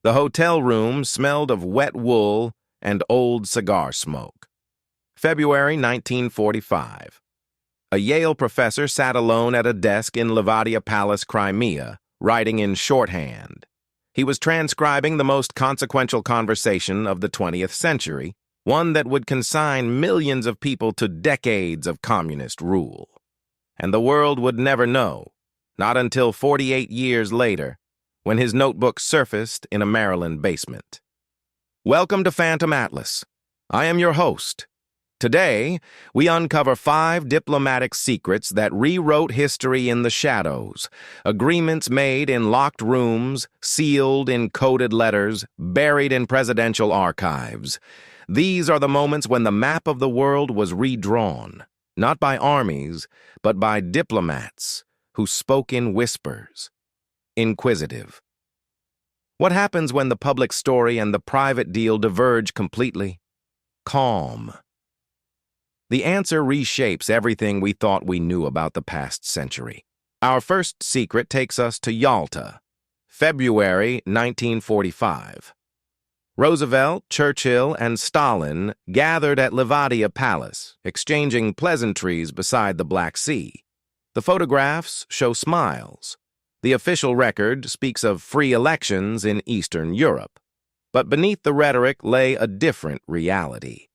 The hotel room smelled of wet wool and old cigar smoke. February 1945. A Yale professor sat alone at a desk in Levadia Palace, Crimea, writing in shorthand. He was transcribing the most consequential conversation of the 20th century, one that would consign millions of people to decades of communist rule. And the world would never know, not until 48 years later, when his notebook surfaced in a Maryland basement. Welcome to Phantom Atlas. I am your host. Today, we uncover 5 diplomatic secrets that rewrote history in the shadows, agreements made in locked rooms, sealed in coded letters, buried in presidential archives. These are the moments when the map of the world was redrawn, not by armies, but by diplomats who spoke in whispers. Inquisitive. What happens when the public story and the private deal diverge completely? Calm. The answer reshapes everything we thought we knew about the past century. Our first secret takes us to Yalta, February 1945. Roosevelt, Churchill, and Stalin gathered at Levadia Palace, exchanging pleasantries beside the Black Sea. The photographs show smiles. The official record speaks of free elections in Eastern Europe. But beneath the rhetoric lay a different reality.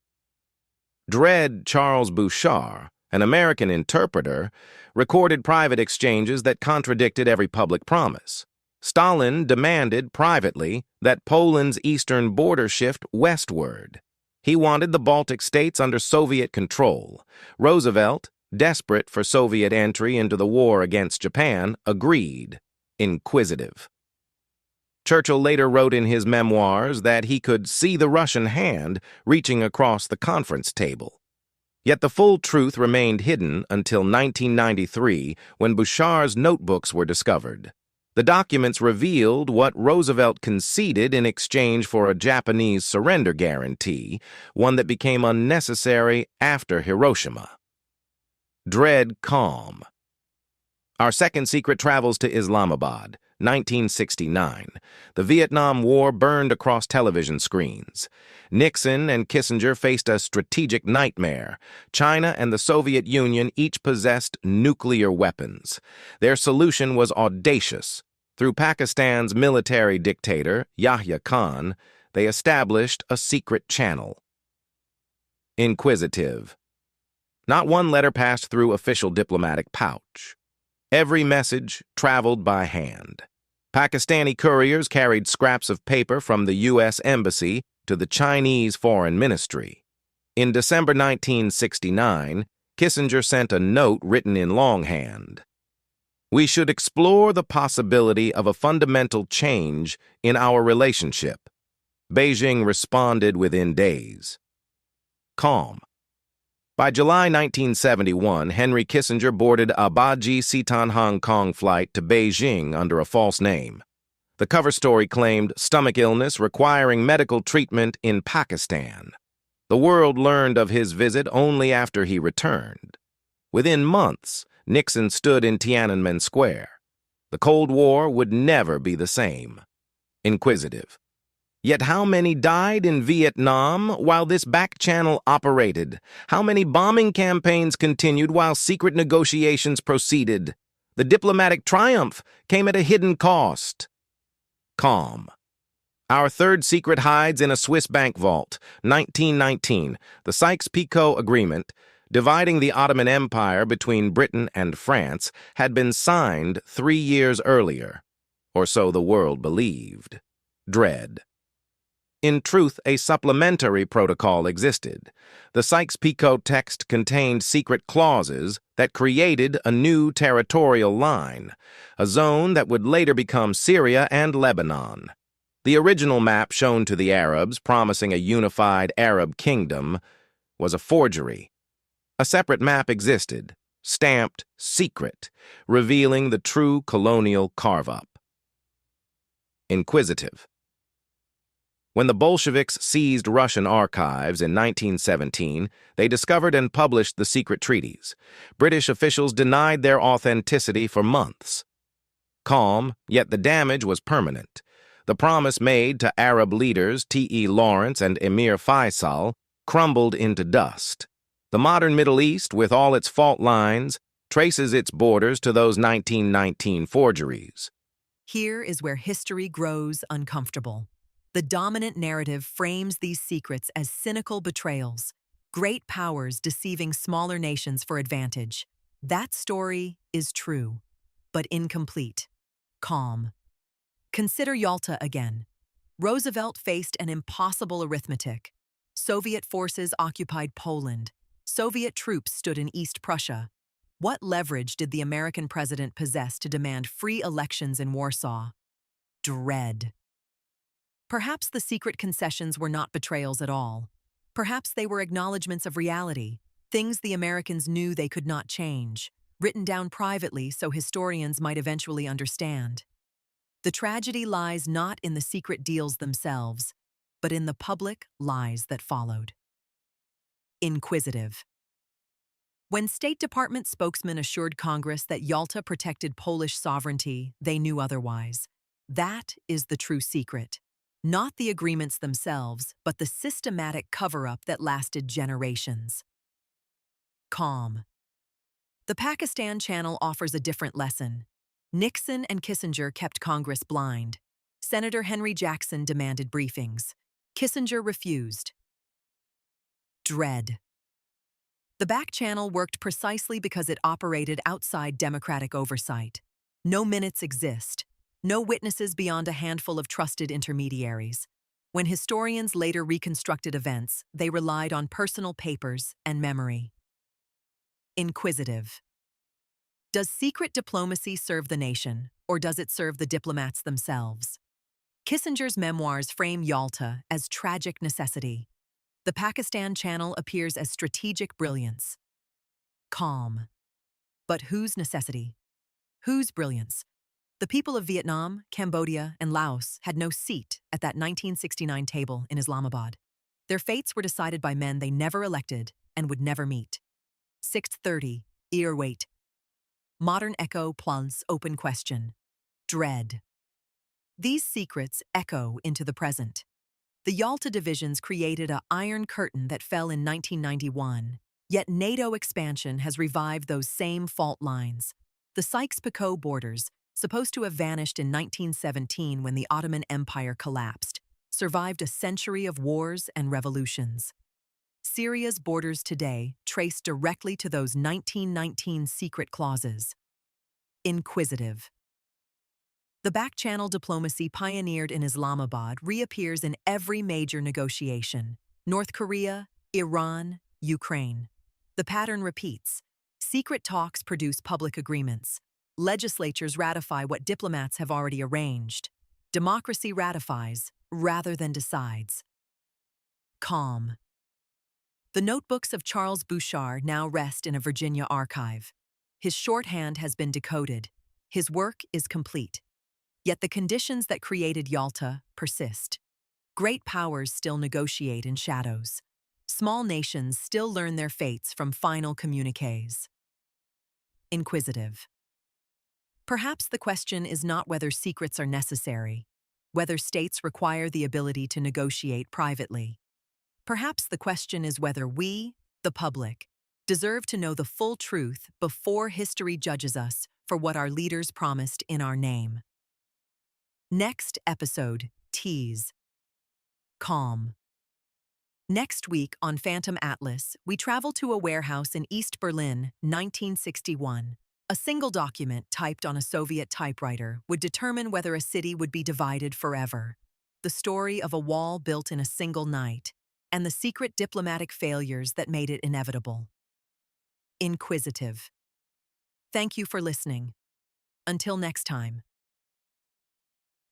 Dread Charles Bouchard, an American interpreter, recorded private exchanges that contradicted every public promise. Stalin demanded privately that Poland's eastern border shift westward. He wanted the Baltic states under Soviet control. Roosevelt, desperate for Soviet entry into the war against Japan, agreed. Inquisitive. Churchill later wrote in his memoirs that he could see the Russian hand reaching across the conference table. Yet the full truth remained hidden until 1993, when Bouchard's notebooks were discovered. The documents revealed what Roosevelt conceded in exchange for a Japanese surrender guarantee, one that became unnecessary after Hiroshima. Dread calm. Our second secret travels to Islamabad, 1969. The Vietnam War burned across television screens. Nixon and Kissinger faced a strategic nightmare. China and the Soviet Union each possessed nuclear weapons. Their solution was audacious. Through Pakistan's military dictator, Yahya Khan, they established a secret channel. Inquisitive. Not one letter passed through official diplomatic pouch. Every message traveled by hand. Pakistani couriers carried scraps of paper from the U.S. Embassy to the Chinese Foreign Ministry. In December 1969, Kissinger sent a note written in longhand. We should explore the possibility of a fundamental change in our relationship. Beijing responded within days. Calm. By July 1971, Henry Kissinger boarded a Baji Sitan Hong Kong flight to Beijing under a false name. The cover story claimed stomach illness requiring medical treatment in Pakistan. The world learned of his visit only after he returned. Within months, Nixon stood in Tiananmen Square. The Cold War would never be the same. Inquisitive. Yet how many died in Vietnam while this back channel operated? How many bombing campaigns continued while secret negotiations proceeded? The diplomatic triumph came at a hidden cost. Calm. Our third secret hides in a Swiss bank vault. 1919, the Sykes-Picot Agreement, dividing the Ottoman Empire between Britain and France, had been signed 3 years earlier, or so the world believed. Dread. In truth, a supplementary protocol existed. The Sykes-Picot text contained secret clauses that created a new territorial line, a zone that would later become Syria and Lebanon. The original map shown to the Arabs, promising a unified Arab kingdom, was a forgery. A separate map existed, stamped secret, revealing the true colonial carve-up. Inquisitive. When the Bolsheviks seized Russian archives in 1917, they discovered and published the secret treaties. British officials denied their authenticity for months. Calm, yet the damage was permanent. the promise made to Arab leaders T.E. Lawrence and Emir Faisal crumbled into dust. The modern Middle East, with all its fault lines, traces its borders to those 1919 forgeries. Here is where history grows uncomfortable. The dominant narrative frames these secrets as cynical betrayals, great powers deceiving smaller nations for advantage. That story is true, but incomplete. Calm. Consider Yalta again. Roosevelt faced an impossible arithmetic. Soviet forces occupied Poland. Soviet troops stood in East Prussia. What leverage did the American president possess to demand free elections in Warsaw? Dread. Perhaps the secret concessions were not betrayals at all. Perhaps they were acknowledgments of reality, things the Americans knew they could not change, written down privately so historians might eventually understand. The tragedy lies not in the secret deals themselves, but in the public lies that followed. Inquisitive. When State Department spokesmen assured Congress that Yalta protected Polish sovereignty, they knew otherwise. That is the true secret. Not the agreements themselves, but the systematic cover-up that lasted generations. Calm. The Pakistan Channel offers a different lesson. Nixon and Kissinger kept Congress blind. Senator Henry Jackson demanded briefings. Kissinger refused. Dread. The back channel worked precisely because it operated outside democratic oversight. No minutes exist. No witnesses beyond a handful of trusted intermediaries. When historians later reconstructed events, they relied on personal papers and memory. Inquisitive. Does secret diplomacy serve the nation, or does it serve the diplomats themselves? Kissinger's memoirs frame Yalta as tragic necessity. The Pakistan Channel appears as strategic brilliance. Calm. But whose necessity? Whose brilliance? The people of Vietnam, Cambodia, and Laos had no seat at that 1969 table in Islamabad. Their fates were decided by men they never elected and would never meet. 6:30, Rewrote. Modern echo plus open question. Dread. These secrets echo into the present. The Yalta divisions created an iron curtain that fell in 1991, yet NATO expansion has revived those same fault lines. The Sykes-Picot borders, supposed to have vanished in 1917 when the Ottoman Empire collapsed, survived a century of wars and revolutions. Syria's borders today trace directly to those 1919 secret clauses. Inquisitive. The back-channel diplomacy pioneered in Islamabad reappears in every major negotiation. North Korea, Iran, Ukraine. The pattern repeats. Secret talks produce public agreements. Legislatures ratify what diplomats have already arranged. Democracy ratifies, rather than decides. Calm. The notebooks of Charles Bouchard now rest in a Virginia archive. His shorthand has been decoded. His work is complete. Yet the conditions that created Yalta persist. Great powers still negotiate in shadows. Small nations still learn their fates from final communiques. Inquisitive. Perhaps the question is not whether secrets are necessary, whether states require the ability to negotiate privately. Perhaps the question is whether we, the public, deserve to know the full truth before history judges us for what our leaders promised in our name. Next episode, Tease. Calm. Next week on Phantom Atlas, we travel to a warehouse in East Berlin, 1961. A single document typed on a Soviet typewriter would determine whether a city would be divided forever. The story of a wall built in a single night, and the secret diplomatic failures that made it inevitable. Inquisitive. Thank you for listening. Until next time.